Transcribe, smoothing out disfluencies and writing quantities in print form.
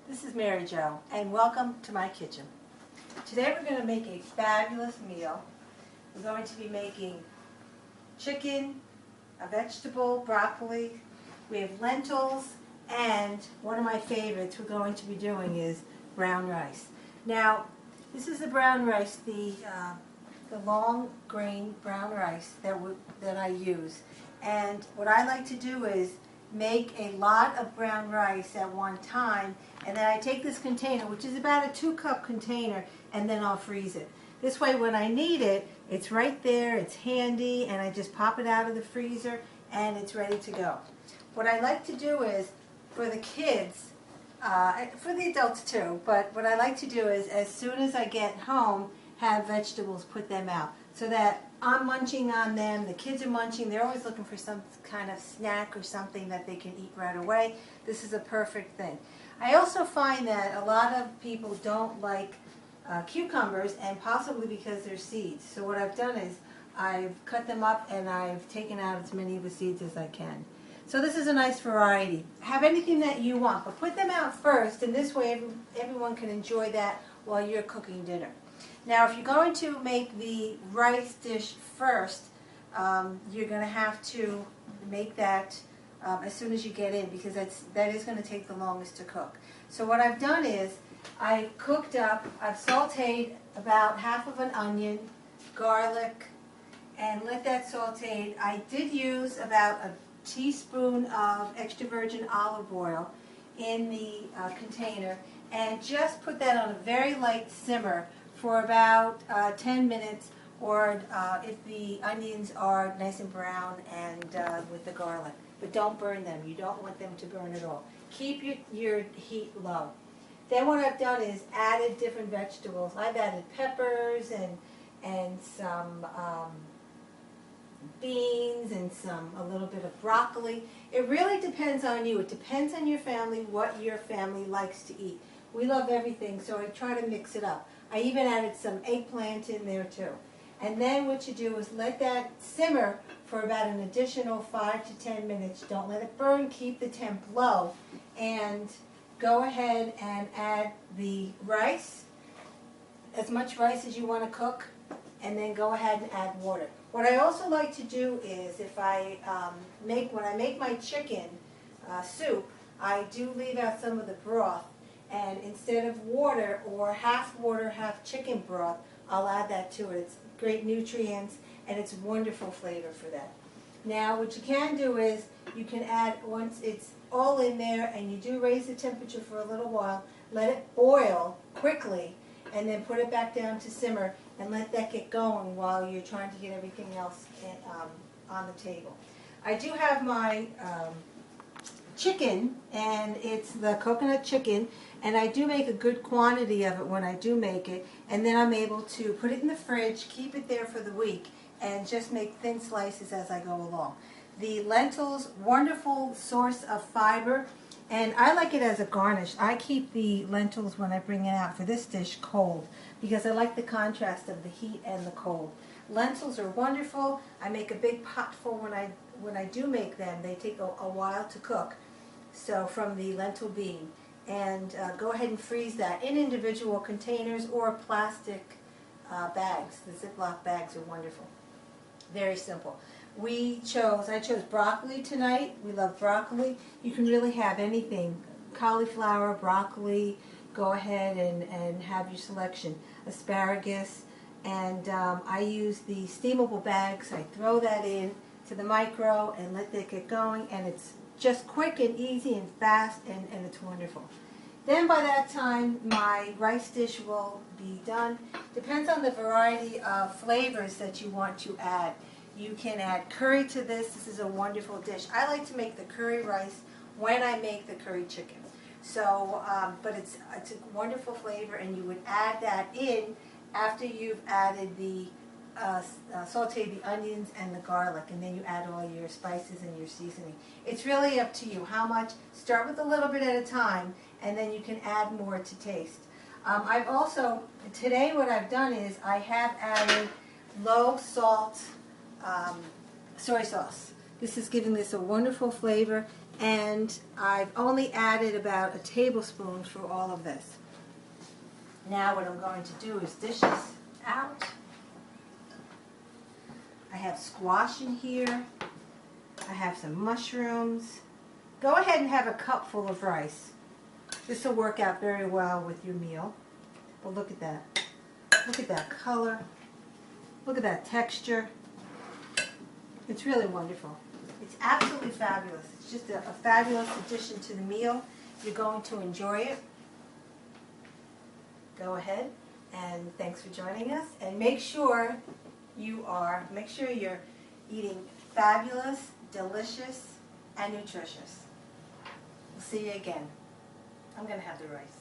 This is Mary Jo, and welcome to my kitchen. Today we're going to make a fabulous meal. We're going to be making chicken, a vegetable, broccoli, we have lentils, and one of my favorites we're going to be doing is brown rice. Now, this is the brown rice, the long grain brown rice that I use. And what I like to do is make a lot of brown rice at one time, and then I take this container, which is about a 2-cup container, and then I'll freeze it. This way when I need it, it's right there, it's handy, and I just pop it out of the freezer and it's ready to go. What I like to do is, for the kids, for the adults too, but what I like to do is as soon as I get home, have vegetables, put them out, so that I'm munching on them, the kids are munching, they're always looking for some kind of snack or something that they can eat right away. This is a perfect thing. I also find that a lot of people don't like cucumbers, and possibly because they're seeds. So what I've done is I've cut them up and I've taken out as many of the seeds as I can. So this is a nice variety. Have anything that you want, but put them out first, and this way everyone can enjoy that while you're cooking dinner. Now, if you're going to make the rice dish first, you're going to have to make that as soon as you get in, because that is going to take the longest to cook. So what I've done is I've sauteed about half of an onion, garlic, and let that saute. I did use about a teaspoon of extra virgin olive oil in the container, and just put that on a very light simmer for about 10 minutes, or if the onions are nice and brown and with the garlic. But don't burn them. You don't want them to burn at all. Keep your heat low. Then what I've done is added different vegetables. I've added peppers and some beans and a little bit of broccoli. It really depends on you. It depends on your family, what your family likes to eat. We love everything, so I try to mix it up. I even added some eggplant in there too. And then what you do is let that simmer for about an additional 5 to 10 minutes. Don't let it burn. Keep the temp low. And go ahead and add the rice, as much rice as you want to cook, and then go ahead and add water. What I also like to do is, when I make my chicken soup, I do leave out some of the broth, and instead of water, or half chicken broth, I'll add that to it. It's great nutrients, and it's wonderful flavor for that. Now, what you can do is, you can add, once it's all in there, and you do raise the temperature for a little while, let it boil quickly, and then put it back down to simmer, and let that get going while you're trying to get everything else on the table. I do have my chicken, and it's the coconut chicken, and I do make a good quantity of it when I do make it, and then I'm able to put it in the fridge, keep it there for the week, and just make thin slices as I go along. The lentils, wonderful source of fiber, and I like it as a garnish. I keep the lentils when I bring it out for this dish cold, because I like the contrast of the heat and the cold. Lentils are wonderful. I make a big pot full when I do make them. They take a while to cook, so from the lentil bean. And go ahead and freeze that in individual containers or plastic bags. The Ziploc bags are wonderful. Very simple. I chose broccoli tonight. We love broccoli. You can really have anything. Cauliflower, broccoli, go ahead and have your selection. Asparagus, and I use the steamable bags. I throw that in to the micro and let that get going, and it's just quick and easy and fast, and it's wonderful. Then by that time, my rice dish will be done. Depends on the variety of flavors that you want to add. You can add curry to this. This is a wonderful dish. I like to make the curry rice when I make the curry chicken. So, but it's a wonderful flavor, and you would add that in after you've added the sauteed the onions and the garlic, and then you add all your spices and your seasoning. It's really up to you how much. Start with a little bit at a time, and then you can add more to taste. I've also, today what I've done is I have added low salt soy sauce. This is giving this a wonderful flavor. and I've only added about a tablespoon for all of this. Now what I'm going to do is dish this out. I have squash in here. I have some mushrooms. Go ahead and have a cup full of rice. This will work out very well with your meal. But look at that. Look at that color. Look at that texture. It's really wonderful. It's absolutely fabulous. It's just a fabulous addition to the meal. You're going to enjoy it. Go ahead, and thanks for joining us. And make sure you're eating fabulous, delicious, and nutritious. We'll see you again. I'm going to have the rice.